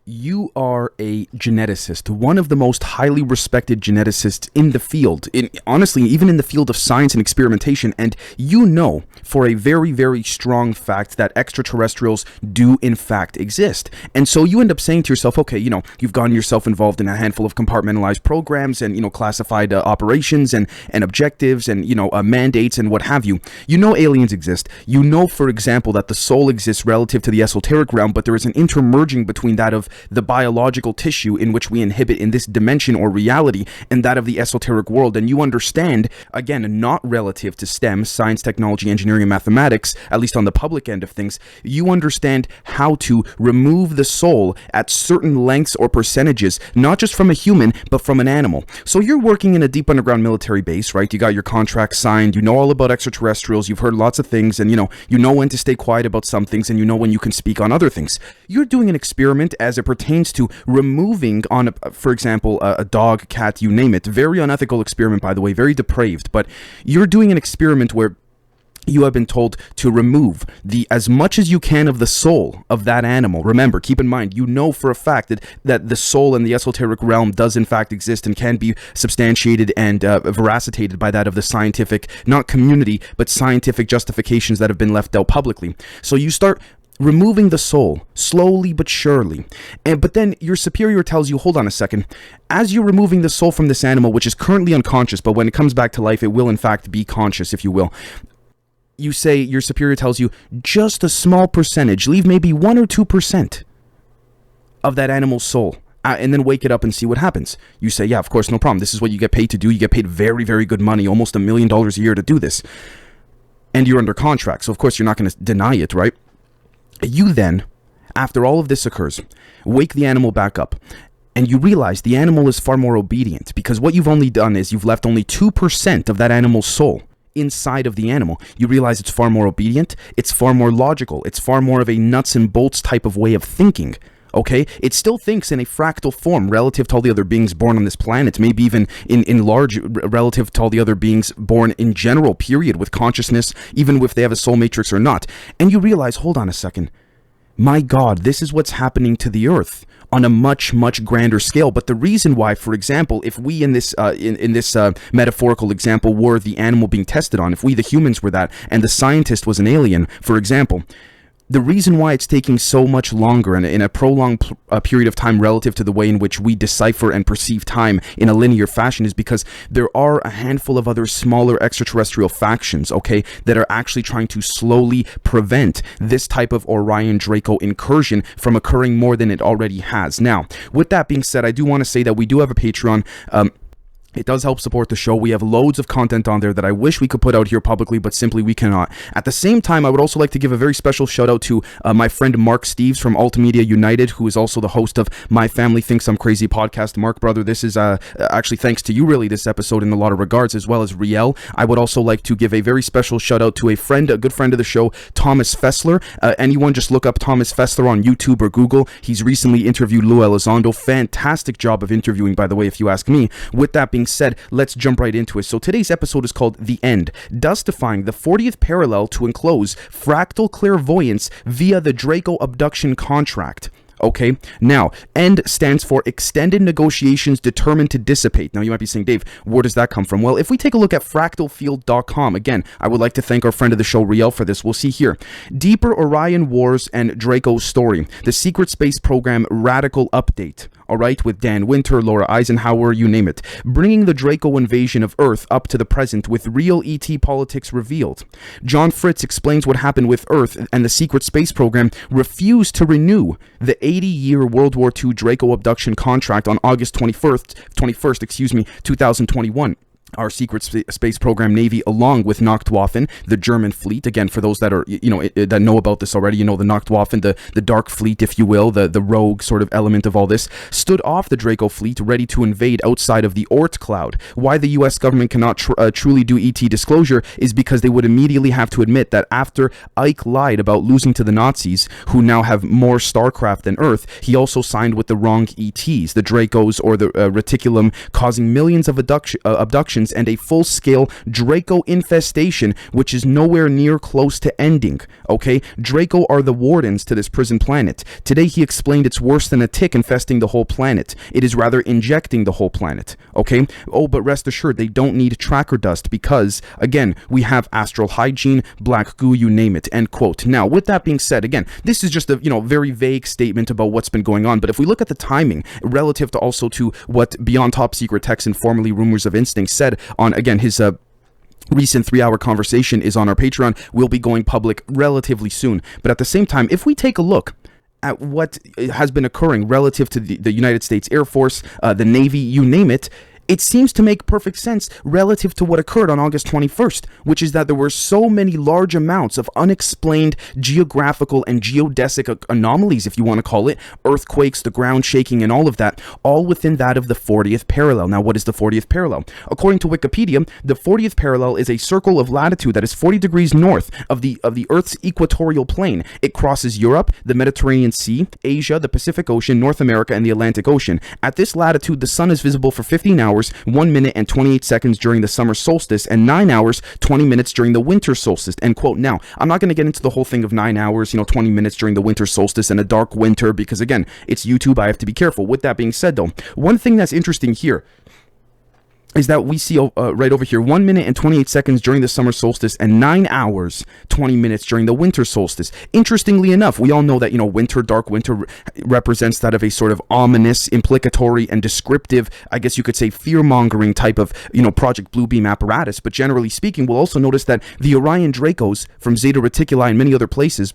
You are a geneticist, one of the most highly respected geneticists in the field, honestly, even in the field of science and experimentation, and you know for a very, very strong fact that extraterrestrials do in fact exist. And so you end up saying to yourself, okay, you've gotten yourself involved in a handful of compartmentalized programs and, classified operations and objectives and, mandates and what have you. You know aliens exist. You know, for example, that the soul exists relative to the esoteric realm, but there is an intermerging between that of the biological tissue in which we inhibit in this dimension or reality and that of the esoteric world. And you understand, again, not relative to STEM, science, technology, engineering, and mathematics, at least on the public end of things, you understand how to remove the soul at certain lengths or percentages, not just from a human, but from an animal. So you're working in a deep underground military base, right? You got your contract signed, you know all about extraterrestrials, you've heard lots of things, and you know when to stay quiet about some things, and you know when you can speak on other things. You're doing an experiment as it pertains to removing for example, a dog, cat, you name it. Very unethical experiment, by the way, very depraved, but you're doing an experiment where you have been told to remove as much as you can of the soul of that animal. Remember, keep in mind, you know for a fact that the soul in the esoteric realm does in fact exist and can be substantiated and veracitated by that of the scientific, not community, but scientific justifications that have been left out publicly. So you start removing the soul slowly but surely, but then your superior tells you, hold on a second, as you're removing the soul from this animal, which is currently unconscious, but when it comes back to life it will in fact be conscious, if you will. You say, your superior tells you, just a small percentage, leave maybe 1 or 2% of that animal's soul, and then wake it up and see what happens. You say, yeah, of course, no problem. This is what you get paid to do. You get paid very, very good money, almost $1 million a year to do this. And you're under contract, so of course you're not going to deny it, right? You then, after all of this occurs, wake the animal back up, and you realize the animal is far more obedient, because what you've only done is you've left only 2% of that animal's soul inside of the animal. You realize it's far more obedient, it's far more logical, it's far more of a nuts and bolts type of way of thinking. Okay, it still thinks in a fractal form relative to all the other beings born on this planet, maybe even in large relative to all the other beings born in general, period, with consciousness, even if they have a soul matrix or not. And you realize, hold on a second, my God, this is what's happening to the Earth on a much, much grander scale. But the reason why, for example, if we in this metaphorical example were the animal being tested on, if we the humans were that, and the scientist was an alien, for example, the reason why it's taking so much longer and in a prolonged period of time relative to the way in which we decipher and perceive time in a linear fashion is because there are a handful of other smaller extraterrestrial factions, okay, that are actually trying to slowly prevent this type of Orion Draco incursion from occurring more than it already has. Now, with that being said, I do want to say that we do have a Patreon. It does help support the show. We have loads of content on there that I wish we could put out here publicly, but simply we cannot. At the same time, I would also like to give a very special shout out to my friend Mark Steves from Ultimedia United, who is also the host of My Family Thinks I'm Crazy podcast. Mark, brother, this is actually thanks to you, really, this episode in a lot of regards, as well as Riel. I would also like to give a very special shout out to a good friend of the show, Thomas Fessler. Anyone just look up Thomas Fessler on YouTube or Google. He's recently interviewed Lou Elizondo. Fantastic job of interviewing, by the way, if you ask me. With that being said, let's jump right into it. So today's episode is called The End, Dustifying the 40th Parallel to Enclose Fractal Clairvoyance via the Draco Abduction Contract. Okay, now, E.N.D. stands for Extended Negotiations Determined to Dissipate. Now, you might be saying, Dave, where does that come from? Well, if we take a look at fractalfield.com, again, I would like to thank our friend of the show, Riel, for this. We'll see here. Deeper Orion Wars and Draco's Story, the Secret Space Program Radical Update. All right, with Dan Winter, Laura Eisenhower, you name it. Bringing the Draco invasion of Earth up to the present with real ET politics revealed. John Fritz explains what happened with Earth and the secret space program refused to renew the 80-year World War II Draco abduction contract on August 21st, 2021. Our secret space program Navy, along with Nachtwaffen, the German fleet. Again, for those that are, that know about this already, the Nachtwaffen, the dark fleet, if you will, the rogue sort of element of all this, stood off the Draco fleet, ready to invade outside of the Oort cloud. Why the U.S. government cannot truly do ET disclosure is because they would immediately have to admit that after Ike lied about losing to the Nazis, who now have more StarCraft than Earth, he also signed with the wrong ETs, the Dracos or the Reticulum, causing millions of abductions explosions and a full-scale Draco infestation, which is nowhere near close to ending, okay? Draco are the wardens to this prison planet. Today he explained it's worse than a tick infesting the whole planet. It is rather injecting the whole planet, okay? Oh, but rest assured, they don't need tracker dust because, again, we have astral hygiene, black goo, you name it, end quote. Now, with that being said, again, this is just a, very vague statement about what's been going on, but if we look at the timing relative to also to what Beyond Top Secret Text and formerly Rumors of Instinct said on, again, his recent 3-hour conversation is on our Patreon, will be going public relatively soon. But at the same time, if we take a look at what has been occurring relative to the United States Air Force, the Navy, you name it, it seems to make perfect sense relative to what occurred on August 21st, which is that there were so many large amounts of unexplained geographical and geodesic anomalies, if you want to call it, earthquakes, the ground shaking, and all of that, all within that of the 40th parallel. Now, what is the 40th parallel? According to Wikipedia, the 40th parallel is a circle of latitude that is 40 degrees north of the Earth's equatorial plane. It crosses Europe, the Mediterranean Sea, Asia, the Pacific Ocean, North America, and the Atlantic Ocean. At this latitude, the sun is visible for 15 hours, 1 minute and 28 seconds during the summer solstice, and 9 hours, 20 minutes during the winter solstice, end quote. Now, I'm not going to get into the whole thing of 9 hours, 20 minutes during the winter solstice and a dark winter, because again, it's YouTube, I have to be careful. With that being said though, one thing that's interesting here is that we see right over here 1 minute and 28 seconds during the summer solstice and 9 hours 20 minutes during the winter solstice. Interestingly enough, we all know that winter, dark winter represents that of a sort of ominous, implicatory, and descriptive, I guess you could say, fear-mongering type of Project Bluebeam apparatus. But generally speaking, we'll also notice that the Orion Dracos from Zeta Reticuli and many other places,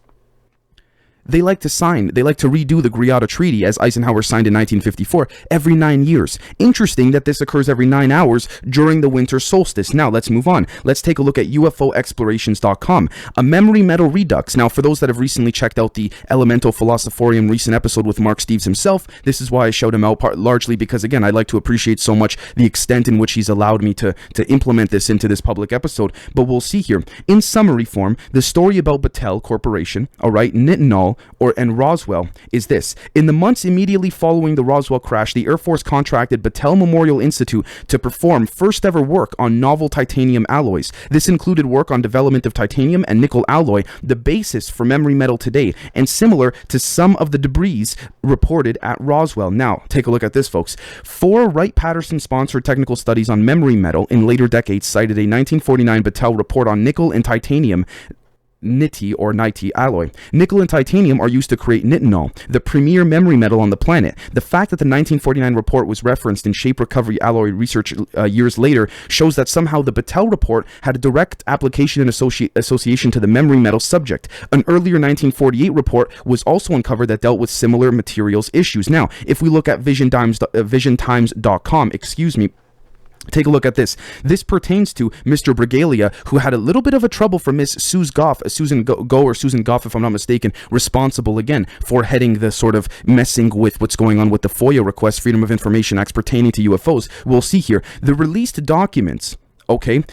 they like to redo the Greada Treaty, as Eisenhower signed in 1954, every 9 years. Interesting that this occurs every 9 hours during the winter solstice. Now, let's move on. Let's take a look at UFOexplorations.com. A memory metal redux. Now, for those that have recently checked out the Elemental Philosophorium recent episode with Mark Steves himself, this is why I showed him out, largely because, again, I like to appreciate so much the extent in which he's allowed me to implement this into this public episode. But we'll see here. In summary form, the story about Battelle Corporation, all right, Nitinol, and Roswell is this. In the months immediately following the Roswell crash, the Air Force contracted Battelle Memorial Institute to perform first ever work on novel titanium alloys. This included work on development of titanium and nickel alloy, the basis for memory metal today, and similar to some of the debris reported at Roswell. Now, take a look at this, folks. 4 Wright-Patterson sponsored technical studies on memory metal in later decades cited a 1949 Battelle report on nickel and titanium Niti or Niti alloy. Nickel and titanium are used to create nitinol, the premier memory metal on the planet. The fact that the 1949 report was referenced in shape recovery alloy research years later shows that somehow the Battelle report had a direct application and association to the memory metal subject. An earlier 1948 report was also uncovered that dealt with similar materials issues. Now, if we look at visiontimes.com, take a look at this. This pertains to Mr. Brigalia, who had a little bit of a trouble for Miss Susan Goff, Susan Goff, if I'm not mistaken, responsible again for heading the sort of messing with what's going on with the FOIA request, Freedom of Information Acts pertaining to UFOs. We'll see here. The released documents, okay,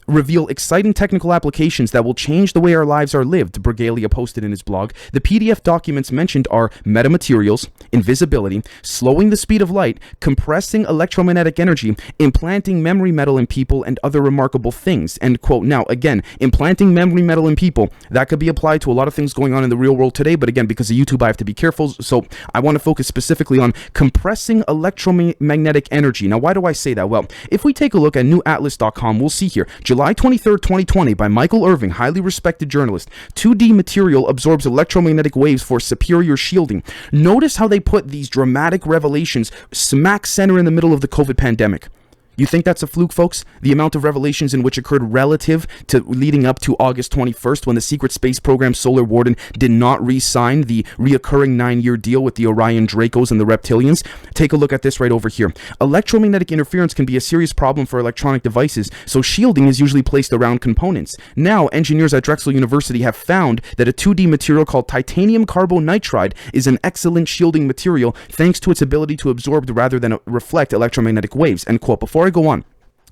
reveal exciting technical applications that will change the way our lives are lived, Brigalia posted in his blog. The PDF documents mentioned are metamaterials, invisibility, slowing the speed of light, compressing electromagnetic energy, implanting memory metal in people, and other remarkable things, end quote. Now, again, implanting memory metal in people, that could be applied to a lot of things going on in the real world today, but again, because of YouTube, I have to be careful, so I want to focus specifically on compressing electromagnetic energy. Now, why do I say that? Well, if we take a look at newatlas.com, we'll see here, July 23rd, 2020, by Michael Irving, highly respected journalist. 2D material absorbs electromagnetic waves for superior shielding. Notice how they put these dramatic revelations smack center in the middle of the COVID pandemic. You think that's a fluke, folks? The amount of revelations in which occurred relative to leading up to August 21st, when the secret space program Solar Warden did not re-sign the reoccurring 9-year deal with the Orion Dracos and the reptilians. Take a look at this right over here. Electromagnetic interference can be a serious problem for electronic devices, so shielding is usually placed around components. Now, engineers at Drexel University have found that a 2D material called titanium carbonitride is an excellent shielding material thanks to its ability to absorb rather than reflect electromagnetic waves, end quote. Before I go on,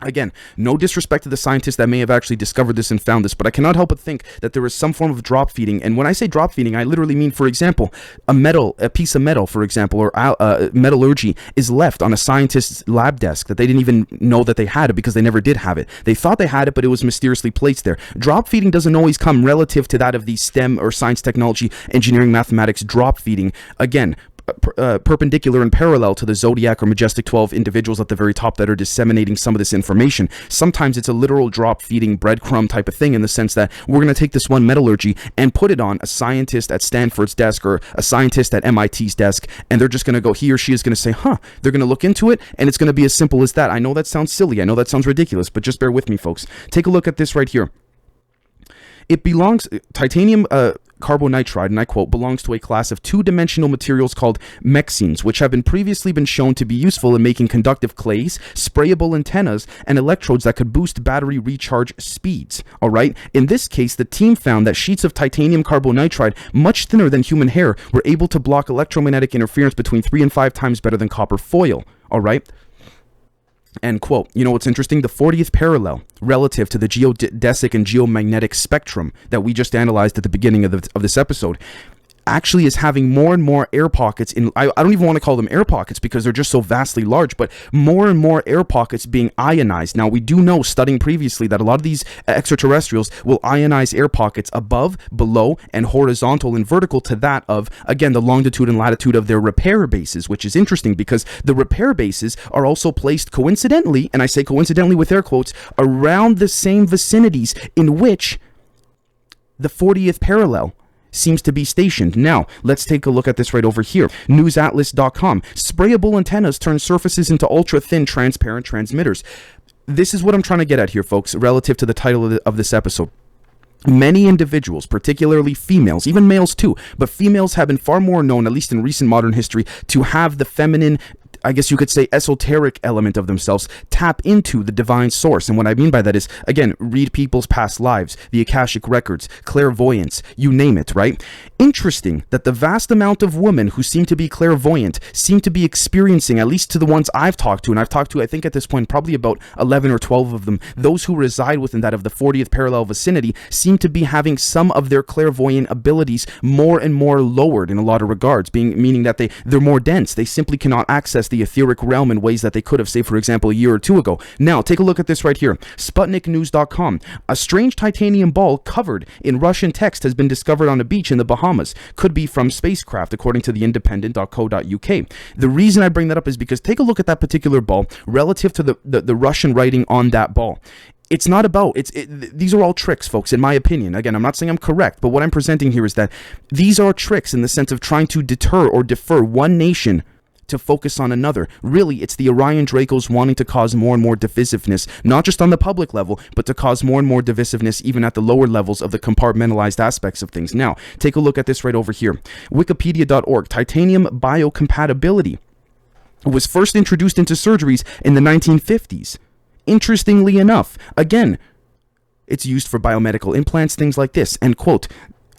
Again, no disrespect to the scientists that may have actually discovered this and found this, but I cannot help but think that there is some form of drop feeding. And when I say drop feeding, I literally mean, for example, a piece of metal, for example, or metallurgy is left on a scientist's lab desk that they didn't even know that they had it because they never did have it. They thought they had it, but it was mysteriously placed there. Drop feeding doesn't always come relative to that of the STEM or science, technology, engineering, mathematics drop feeding. Again, perpendicular and parallel to the Zodiac or Majestic 12 individuals at the very top that are disseminating some of this information. Sometimes it's a literal drop feeding breadcrumb type of thing, in the sense that we're going to take this one metallurgy and put it on a scientist at Stanford's desk or a scientist at MIT's desk, and they're just going to go, he or she is going to say, they're going to look into it, and it's going to be as simple as that. I know that sounds silly, I know that sounds ridiculous, but just bear with me, folks. Take a look at this right here. It belongs, titanium carbonitride, and I quote, belongs to a class of two-dimensional materials called mexenes, which have previously been shown to be useful in making conductive clays, sprayable antennas, and electrodes that could boost battery recharge speeds. All right. In this case, the team found that sheets of titanium carbonitride, much thinner than human hair, were able to block electromagnetic interference between 3 and 5 times better than copper foil. All right. End quote. You know what's interesting? The 40th parallel relative to the geodesic and geomagnetic spectrum that we just analyzed at the beginning of this episode actually is having more and more air pockets in, I don't even want to call them air pockets because they're just so vastly large, but more and more air pockets being ionized. Now, we do know, studying previously, that a lot of these extraterrestrials will ionize air pockets above, below, and horizontal and vertical to that of, again, the longitude and latitude of their repair bases, which is interesting because the repair bases are also placed coincidentally, and I say coincidentally with air quotes, around the same vicinities in which the 40th parallel seems to be stationed. Now, let's take a look at this right over here. Newsatlas.com. Sprayable antennas turn surfaces into ultra-thin, transparent transmitters. This is what I'm trying to get at here, folks, relative to the title of this episode. Many individuals, particularly females, even males too, but females have been far more known, at least in recent modern history, to have the feminine, I guess you could say, esoteric element of themselves tap into the divine source. And what I mean by that is, again, read people's past lives, the Akashic records, clairvoyance, you name it, right? Interesting that the vast amount of women who seem to be clairvoyant seem to be experiencing, at least to the ones I've talked to, and I've talked to, I think at this point, probably about 11 or 12 of them, those who reside within that of the 40th parallel vicinity seem to be having some of their clairvoyant abilities more and more lowered in a lot of regards, meaning that they're more dense. They simply cannot access the etheric realm in ways that they could have, say, for example, a year or two ago. Now, take a look at this right here. SputnikNews.com. A strange titanium ball covered in Russian text has been discovered on a beach in the Bahamas. Could be from spacecraft, according to the independent.co.uk. The reason I bring that up is because take a look at that particular ball relative to the Russian writing on that ball. It's not about, these are all tricks, folks, in my opinion. Again, I'm not saying I'm correct, but what I'm presenting here is that these are tricks in the sense of trying to deter or defer one nation to focus on another. Really, it's the Orion Dracos wanting to cause more and more divisiveness, not just on the public level, but to cause more and more divisiveness even at the lower levels of the compartmentalized aspects of things. Now, take a look at this right over here. Wikipedia.org. Titanium biocompatibility was first introduced into surgeries in the 1950s. Interestingly enough, again, it's used for biomedical implants, things like this, end quote.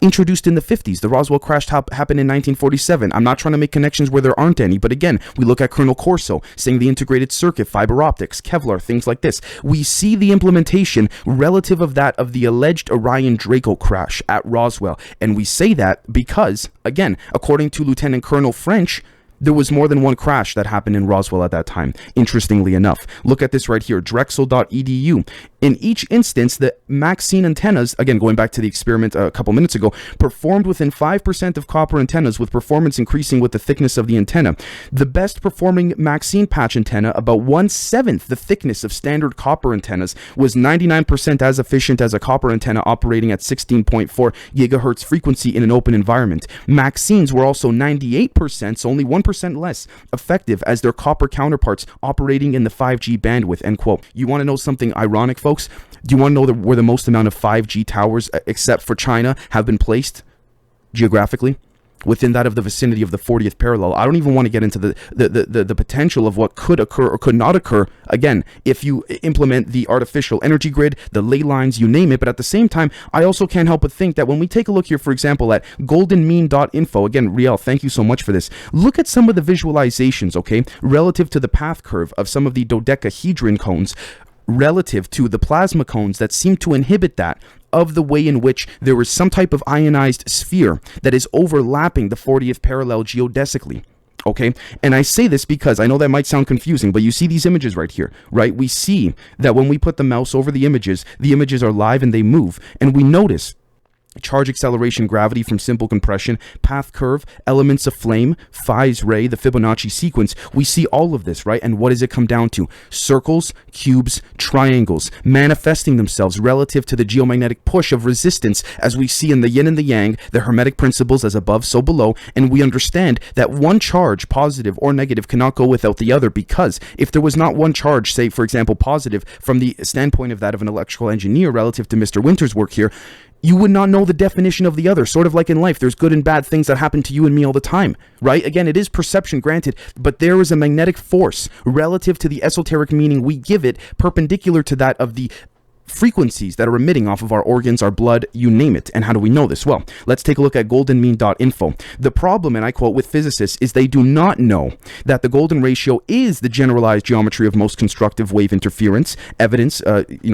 Introduced in the 50s. The Roswell crash happened in 1947. I'm not trying to make connections where there aren't any, but again, we look at Colonel Corso saying the integrated circuit, fiber optics, Kevlar, things like this. We see the implementation relative of that of the alleged Orion Draco crash at Roswell, and we say that because, again, according to Lieutenant Colonel French, there was more than one crash that happened in Roswell at that time, interestingly enough. Look at this right here, drexel.edu. In each instance, the Maxine antennas, again, going back to the experiment a couple minutes ago, performed within 5% of copper antennas, with performance increasing with the thickness of the antenna. The best performing Maxine patch antenna, about 1/7 the thickness of standard copper antennas, was 99% as efficient as a copper antenna operating at 16.4 gigahertz frequency in an open environment. Maxines were also 98%, so only 1% less effective as their copper counterparts operating in the 5G bandwidth, end quote. You want to know something ironic, folks? Do you want to know where the most amount of 5G towers, except for China, have been placed geographically? Within that of the vicinity of the 40th parallel. I don't even want to get into the potential of what could occur or could not occur, again, if you implement the artificial energy grid, the ley lines, you name it. But at the same time, I also can't help but think that when we take a look here, for example, at goldenmean.info, again, Riel, thank you so much for this. Look at some of the visualizations, okay, relative to the path curve of some of the dodecahedron cones. relative to the plasma cones that seem to inhibit that, of the way in which there is some type of ionized sphere that is overlapping the 40th parallel geodesically. Okay, and I say this because I know that might sound confusing, but you see these images right here, right? We see that when we put the mouse over the images are live and they move, and we notice charge, acceleration, gravity from simple compression, path curve, elements of flame, Phi's ray, the Fibonacci sequence. We see all of this, right? And what does it come down to? Circles, cubes, triangles, manifesting themselves relative to the geomagnetic push of resistance, as we see in the yin and the yang, the hermetic principles as above, so below. And we understand that one charge, positive or negative, cannot go without the other, because if there was not one charge, say, for example, positive, from the standpoint of that of an electrical engineer relative to Mr. Winter's work here, you would not know the definition of the other. Sort of like in life, there's good and bad things that happen to you and me all the time, right? Again, it is perception, granted, but there is a magnetic force relative to the esoteric meaning we give it, perpendicular to that of the frequencies that are emitting off of our organs, our blood, you name it. And how do we know this? Well, let's take a look at goldenmean.info. The problem, and I quote, with physicists is they do not know that the golden ratio is the generalized geometry of most constructive wave interference, evidence,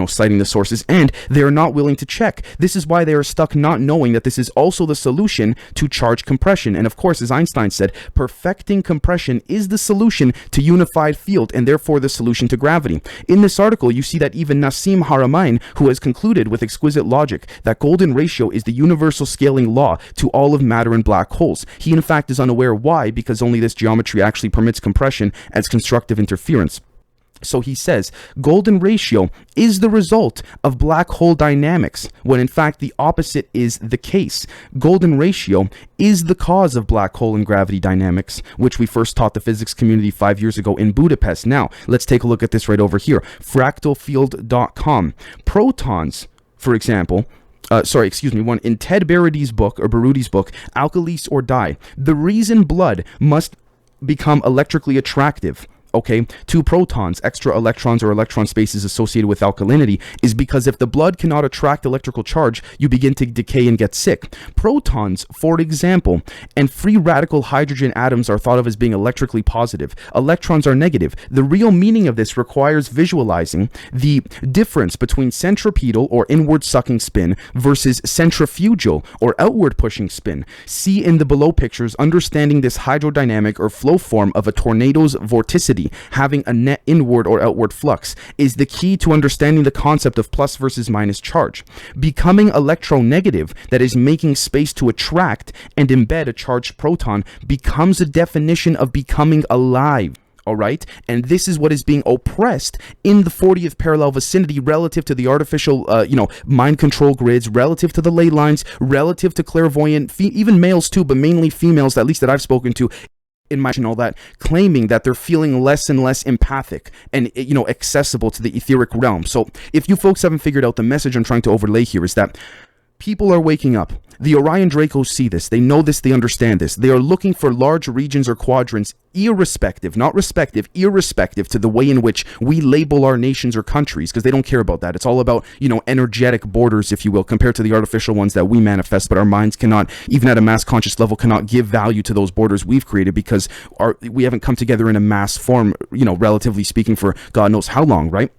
citing the sources, and they're not willing to check. This is why they are stuck not knowing that this is also the solution to charge compression. And of course, as Einstein said, perfecting compression is the solution to unified field and therefore the solution to gravity. In this article, you see that even Nassim Haramein, who has concluded with exquisite logic that golden ratio is the universal scaling law to all of matter and black holes. He in fact is unaware why, because only this geometry actually permits compression as constructive interference. So he says, golden ratio is the result of black hole dynamics, when in fact the opposite is the case. Golden ratio is the cause of black hole and gravity dynamics, which we first taught the physics community 5 years ago in Budapest. Now, let's take a look at this right over here. Fractalfield.com. Protons, for example, one in Ted Berardi's book, Alkalis or Die, the reason blood must become electrically attractive, okay, to protons, extra electrons or electron spaces associated with alkalinity, is because if the blood cannot attract electrical charge, you begin to decay and get sick. Protons, for example, and free radical hydrogen atoms are thought of as being electrically positive. Electrons are negative. The real meaning of this requires visualizing the difference between centripetal or inward sucking spin versus centrifugal or outward pushing spin. See in the below pictures, understanding this hydrodynamic or flow form of a tornado's vorticity having a net inward or outward flux is the key to understanding the concept of plus versus minus charge. Becoming electronegative, that is making space to attract and embed a charged proton, becomes a definition of becoming alive. All right, and this is what is being oppressed in the 40th parallel vicinity relative to the artificial, mind control grids, relative to the ley lines, relative to clairvoyant, even males too, but mainly females, at least that I've spoken to, in my and all that, claiming that they're feeling less and less empathic and accessible to the etheric realm. So if you folks haven't figured out, the message I'm trying to overlay here is that people are waking up. The Orion Dracos see this. They know this. They understand this. They are looking for large regions or quadrants, irrespective, not respective, irrespective to the way in which we label our nations or countries, because they don't care about that. It's all about, energetic borders, if you will, compared to the artificial ones that we manifest, but our minds cannot, even at a mass conscious level, cannot give value to those borders we've created because we haven't come together in a mass form, relatively speaking, for God knows how long, right?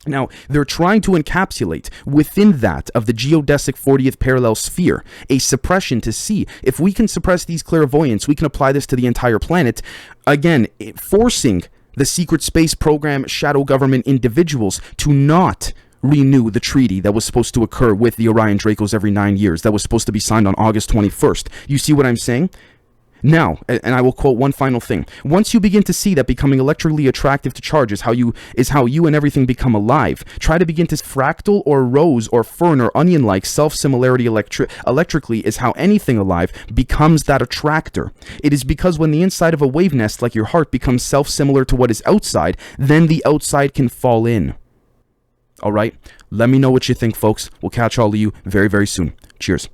Now, they're trying to encapsulate within that of the geodesic 40th parallel sphere a suppression to see if we can suppress these clairvoyants, we can apply this to the entire planet, again, forcing the secret space program shadow government individuals to not renew the treaty that was supposed to occur with the Orion Dracos every 9 years, that was supposed to be signed on August 21st. You see what I'm saying? Now, and I will quote one final thing. Once you begin to see that becoming electrically attractive to charge is how you and everything become alive, try to begin to fractal or rose or fern or onion-like self-similarity electrically is how anything alive becomes that attractor. It is because when the inside of a wave nest like your heart becomes self-similar to what is outside, then the outside can fall in. All right? Let me know what you think, folks. We'll catch all of you very, very soon. Cheers.